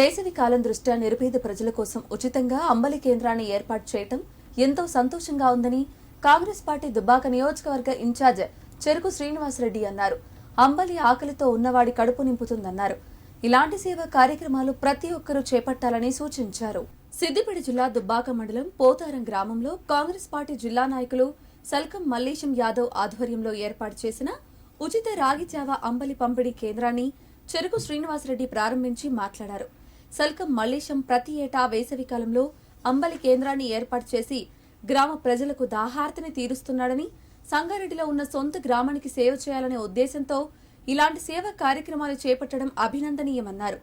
వేసవి కాలం దృష్ట్యా నిరుపేద ప్రజల కోసం ఉచితంగా అంబలి కేంద్రాన్ని ఏర్పాటు చేయడం ఎంతో సంతోషంగా ఉందని కాంగ్రెస్ పార్టీ దుబ్బాక నియోజకవర్గ ఇన్ఛార్జ్ చెరుకు శ్రీనివాసరెడ్డి అన్నారు. అంబలి ఆకలితో ఉన్నవాడి కడుపు నింపుతుందన్నారు. ఇలాంటి సేవా కార్యక్రమాలు ప్రతి ఒక్కరూ చేపట్టాలని సూచించారు. సిద్దిపేట జిల్లా దుబ్బాక మండలం పోతారం గ్రామంలో కాంగ్రెస్ పార్టీ జిల్లా నాయకులు సల్కం మల్లేశం యాదవ్ ఆధ్వర్యంలో ఏర్పాటు చేసిన ఉచిత రాగి జావ అంబలి పంపిణీ కేంద్రాన్ని చెరుకు శ్రీనివాసరెడ్డి ప్రారంభించి మాట్లాడారు. సల్కం మల్లేశం ప్రతి ఏటా వేసవికాలంలో అంబలి కేంద్రాన్ని ఏర్పాటు చేసి గ్రామ ప్రజలకు దాహార్తిని తీరుస్తున్నాడని, సంగారెడ్డిలో ఉన్న సొంత గ్రామానికి సేవ చేయాలనే ఉద్దేశంతో ఇలాంటి సేవా కార్యక్రమాలు చేపట్టడం అభినందనీయమన్నారు.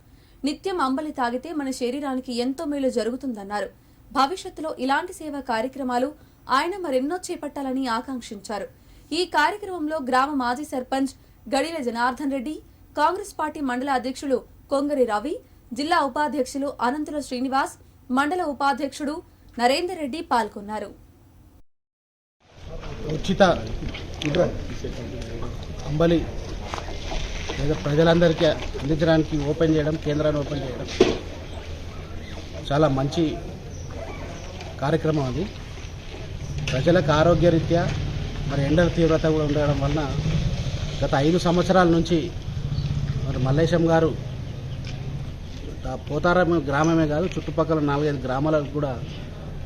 నిత్యం అంబలి తాగితే మన శరీరానికి ఎంతో మేలు జరుగుతుందన్నారు. భవిష్యత్తులో ఇలాంటి సేవా కార్యక్రమాలు ఆయన మరెన్నో చేపట్టాలని ఆకాంక్షించారు. ఈ కార్యక్రమంలో గ్రామ మాజీ సర్పంచ్ గడిల జనార్దన్ రెడ్డి, కాంగ్రెస్ పార్టీ మండల అధ్యక్షులు కొంగరి రవి, జిల్లా ఉపాధ్యక్షులు అనంతుల శ్రీనివాస్, మండల ఉపాధ్యక్షుడు నరేందర్ రెడ్డి పాల్గొన్నారు. ఉచిత అంబలి ప్రజలందరికీ అందించడానికి కేంద్రాన్ని ఓపెన్ చేయడం చాలా మంచి కార్యక్రమం. అది ప్రజలకు ఆరోగ్యరీత్యా మరి ఎండల తీవ్రత కూడా ఉండడం వలన గత 5 సంవత్సరాల నుంచి మరి మల్లేశం గారు పోతారం గ్రామమే కాదు చుట్టుపక్కల 4-5 గ్రామాలకు కూడా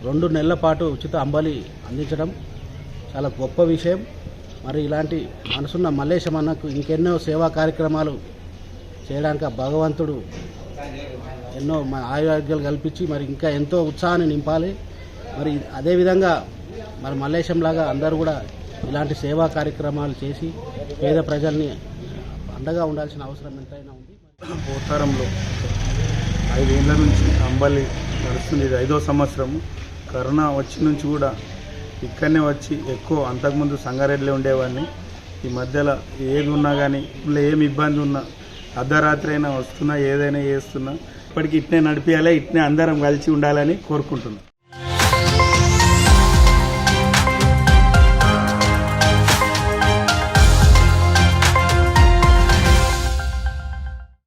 2 నెలల పాటు ఉచిత అంబలి అందించడం చాలా గొప్ప విషయం. మరి ఇలాంటి మనసున్న మల్లేశం అన్నకు ఇంకెన్నో సేవా కార్యక్రమాలు చేయడానికి ఆ భగవంతుడు ఎన్నో ఆరోగ్యాలు కల్పించి మరి ఇంకా ఎంతో ఉత్సాహాన్ని నింపాలి. మరి అదేవిధంగా మరి మల్లేశం లాగా అందరూ కూడా ఇలాంటి సేవా కార్యక్రమాలు చేసి పేద ప్రజల్ని అండగా ఉండాల్సిన అవసరం ఎంతైనా ఉంది. పోతారంలో 5 ఏళ్ల నుంచి అంబలి నడుస్తుంది. ఇది 5వ సంవత్సరం. కరోనా వచ్చి నుంచి కూడా ఇక్కడనే వచ్చి ఎక్కువ అంతకుముందు సంగారెడ్డిలో ఉండేవాడిని. ఈ మధ్యలో ఏది ఉన్నా కానీ ఇప్పుడు ఏమి ఇబ్బంది ఉన్నా అర్ధరాత్రి అయినా వస్తున్నా, ఏదైనా చేస్తున్నా ఇప్పటికి ఇట్నే నడిపించాలి, ఇట్నే అందరం కలిసి ఉండాలని కోరుకుంటున్నాం.